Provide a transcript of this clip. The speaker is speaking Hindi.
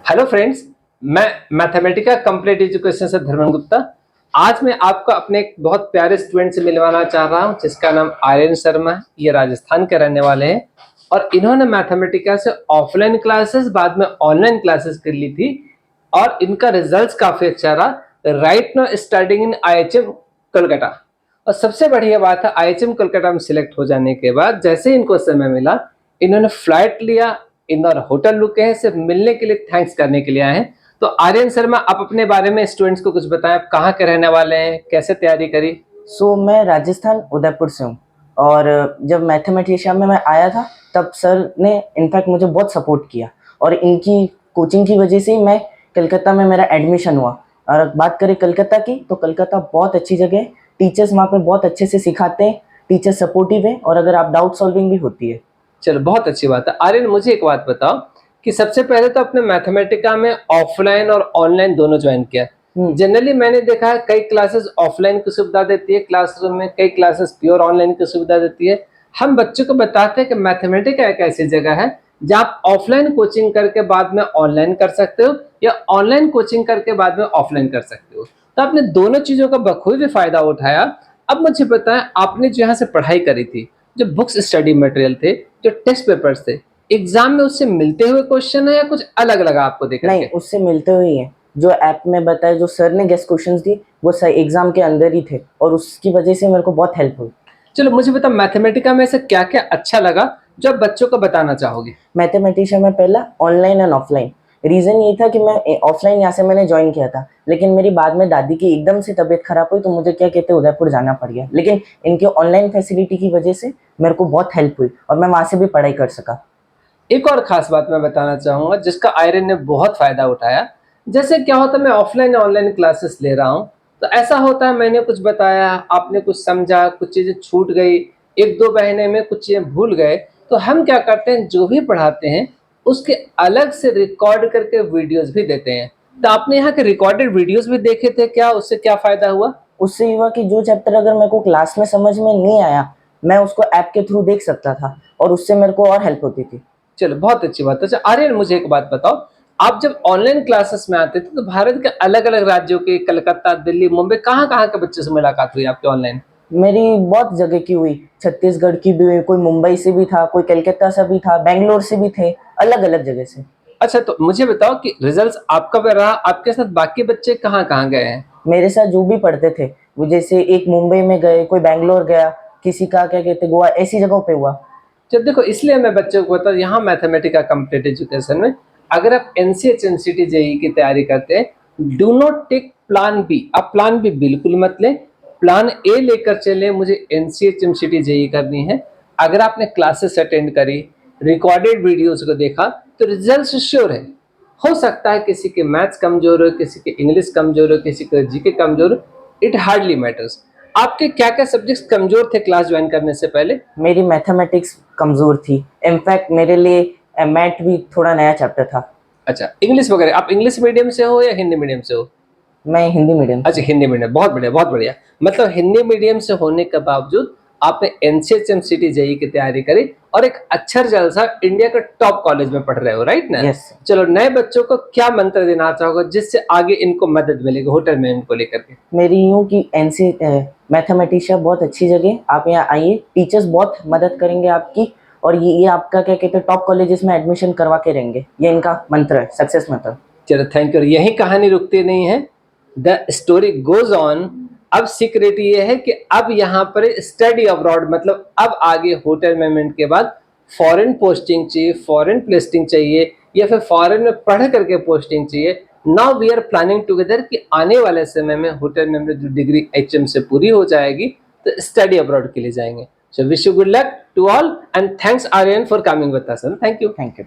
हेलो फ्रेंड्स, मैं मैथमेटिका कंप्लीट एजुकेशन से धर्मेंद्र गुप्ता। आज मैं आपको अपने एक बहुत प्यारे स्टूडेंट से मिलवाना चाह रहा हूं जिसका नाम आर्यन शर्मा है। ये राजस्थान के रहने वाले हैं और इन्होंने मैथमेटिका से ऑफलाइन क्लासेस बाद में ऑनलाइन क्लासेस कर ली थी और इनका रिजल्ट्स काफी अच्छा रहा। Right now studying in IHM Kolkata. और सबसे बढ़िया बात है, IHM कोलकाता में सिलेक्ट हो जाने के बाद जैसे ही इनको समय मिला, इन्होंने फ्लाइट लिया, इंदौर होटल रुके हैं, सिर्फ मिलने के लिए, थैंक्स करने के लिए आए हैं। तो आर्यन शर्मा, आप अपने बारे में स्टूडेंट्स को कुछ बताएं, आप कहाँ के रहने वाले हैं, कैसे तैयारी करी? मैं राजस्थान उदयपुर से हूँ। और जब मैथमेटिशियन में मैं आया था तब सर ने इनफैक्ट मुझे बहुत सपोर्ट किया और इनकी कोचिंग की वजह से ही मैं कलकत्ता में मेरा एडमिशन हुआ। और बात करें कलकत्ता की, तो कलकत्ता बहुत अच्छी जगह है। टीचर्स वहाँ पे बहुत अच्छे से सिखाते हैं, टीचर सपोर्टिव है और अगर आप डाउट सॉल्विंग भी होती है। चलो, बहुत अच्छी बात है। आर्यन, मुझे एक बात बताओ कि सबसे पहले तो अपने मैथमेटिका में ऑफलाइन और ऑनलाइन दोनों ज्वाइन किया। जनरली मैंने देखा है कई क्लासेस ऑफलाइन की सुविधा देती है क्लासरूम में, कई क्लासेस प्योर ऑनलाइन की सुविधा देती है। हम बच्चों को बताते हैं कि मैथमेटिका एक ऐसी जगह है जहाँ आप ऑफलाइन कोचिंग करके बाद में ऑनलाइन कर सकते हो या ऑनलाइन कोचिंग करके बाद में ऑफलाइन कर सकते हो। तो आपने दोनों चीजों का बखूबी फायदा उठाया। अब मुझे बताएं, आपने जो यहाँ से पढ़ाई करी थी, जो बुक्स स्टडी मटेरियल थे, जो टेस्ट पेपर्स थे, एग्जाम में उससे मिलते हुए क्वेश्चन है या कुछ अलग लगा आपको देख नहीं, उससे मिलते हुए ही है। जो ऐप में बताया, जो सर ने गेस्ट क्वेश्चंस दी, वो सर एग्जाम के अंदर ही थे और उसकी वजह से मेरे को बहुत हेल्प हुई। चलो, मुझे बता, मैथमेटिका में से क्या क्या अच्छा लगा जो आप बच्चों को बताना चाहोगे? मैथमेटिशियन में पहला ऑनलाइन एंड ऑफलाइन। रीज़न ये था कि मैं ऑफलाइन यहाँ से मैंने ज्वाइन किया था, लेकिन मेरी बाद में दादी की एकदम से तबीयत खराब हुई तो मुझे क्या कहते हैं उदयपुर जाना पड़ गया। लेकिन इनके ऑनलाइन फैसिलिटी की वजह से मेरे को बहुत हेल्प हुई और मैं वहाँ से भी पढ़ाई कर सका। एक और खास बात मैं बताना चाहूंगा जिसका आयरन ने बहुत फायदा उठाया। जैसे क्या होता है, मैं ऑफलाइन ऑनलाइन क्लासेस ले रहा हूँ तो ऐसा होता है, मैंने कुछ बताया, आपने कुछ समझा, कुछ चीजें छूट गई, एक दो महीने में कुछ चीजें भूल गए, तो हम क्या करते हैं, जो भी पढ़ाते हैं उसके अलग से रिकॉर्ड करके वीडियोस भी देते हैं। तो आपने यहाँ के रिकॉर्डेड वीडियोस भी देखे थे क्या? उससे क्या फायदा हुआ? उससे ये हुआ कि जो चैप्टर अगर मेरे को क्लास में समझ में नहीं आया, मैं उसको ऐप के थ्रू देख सकता था और उससे मेरे को और हेल्प होती थी। चलो, बहुत अच्छी बात है। अच्छा आर्यन, मुझे एक बात बताओ, आप जब ऑनलाइन क्लासेस में आते थे तो भारत के अलग अलग राज्यों के, कलकत्ता, दिल्ली, मुंबई, कहाँ कहाँ के बच्चों से मुलाकात हुई आपके ऑनलाइन? मेरी बहुत जगह की हुई, छत्तीसगढ़ की भी हुई, कोई मुंबई से भी था, कोई कलकत्ता से भी था, बेंगलोर से भी थे, अलग अलग जगह से। अच्छा, तो मुझे बताओ कि रिजल्ट्स आपका भी रहा, आपके साथ बाकी बच्चे कहाँ कहाँ गए हैं? मेरे साथ जो भी पढ़ते थे, वो जैसे एक मुंबई में गए, कोई बैंगलोर गया, किसी का क्या कहते गोवा, ऐसी जगहों पे हुआ। जब देखो, इसलिए मैं बच्चों को बताऊँ, यहाँ मैथमेटिका कंप्लीट एजुकेशन में अगर आप NCH MCT JEE की तैयारी करते हैं, do not take plan B. आप प्लान बी बिल्कुल मत लें, प्लान ए लेकर चले। मुझे NCH MCT JEE करनी है। अगर आपने क्लासेस अटेंड करी, रिकॉर्डेड वीडियोस को देखा, तो रिजल्ट श्योर है। हो सकता है किसी के मैथ्स कमजोर हो, किसी के इंग्लिश कमजोर हो, किसी के GK कमजोर हो, इट हार्डली मैटर्स। आपके क्या क्या सब्जेक्ट्स कमजोर थे क्लास ज्वाइन करने से पहले? मेरी मैथमेटिक्स कमजोर थी, इनफैक्ट मेरे लिए मैथ भी थोड़ा नया चैप्टर था। अच्छा, इंग्लिश वगैरह, आप इंग्लिश मीडियम से हो या हिंदी मीडियम से हो? मैं हिंदी मीडियम अच्छा, से। हिंदी मीडियम, बहुत बढ़िया बहुत बढ़िया। मतलब हिंदी मीडियम से होने के बावजूद आपने NCH MCT JEE की तैयारी करी और एक अच्छा रिजल्ट था, इंडिया के टॉप कॉलेज में पढ़ रहे हो, राइट ना? यस। चलो, नए बच्चों को क्या मंत्र देना चाहोगे जिससे आगे इनको मदद मिलेगी होटल में इनको लेकर के? मेरी यूँ कि मैथमेटिशियन बहुत अच्छी जगह, आप यहाँ आइए, टीचर्स बहुत मदद करेंगे आपकी और ये आपका क्या कहते हैं टॉप कॉलेजेस में एडमिशन करवा के रहेंगे। ये इनका मंत्र है, सक्सेस मंत्र। चलो, थैंक यू। यही कहानी रुकती नहीं है, द स्टोरी गोज ऑन। अब सीक्रेट ये है कि अब यहाँ पर स्टडी अब्रॉड, मतलब अब आगे होटल मैनेजमेंट के बाद फॉरेन पोस्टिंग चाहिए, फॉरेन प्लेसमेंट चाहिए, या फिर फॉरेन में पढ़ करके पोस्टिंग चाहिए। Now we are planning together कि आने वाले समय में होटल मैनेजमेंट जो डिग्री HM से पूरी हो जाएगी तो स्टडी अब्रॉड के लिए जाएंगे। So wish you good luck to all and thanks Aryan for coming with us. Thank you. Thank you.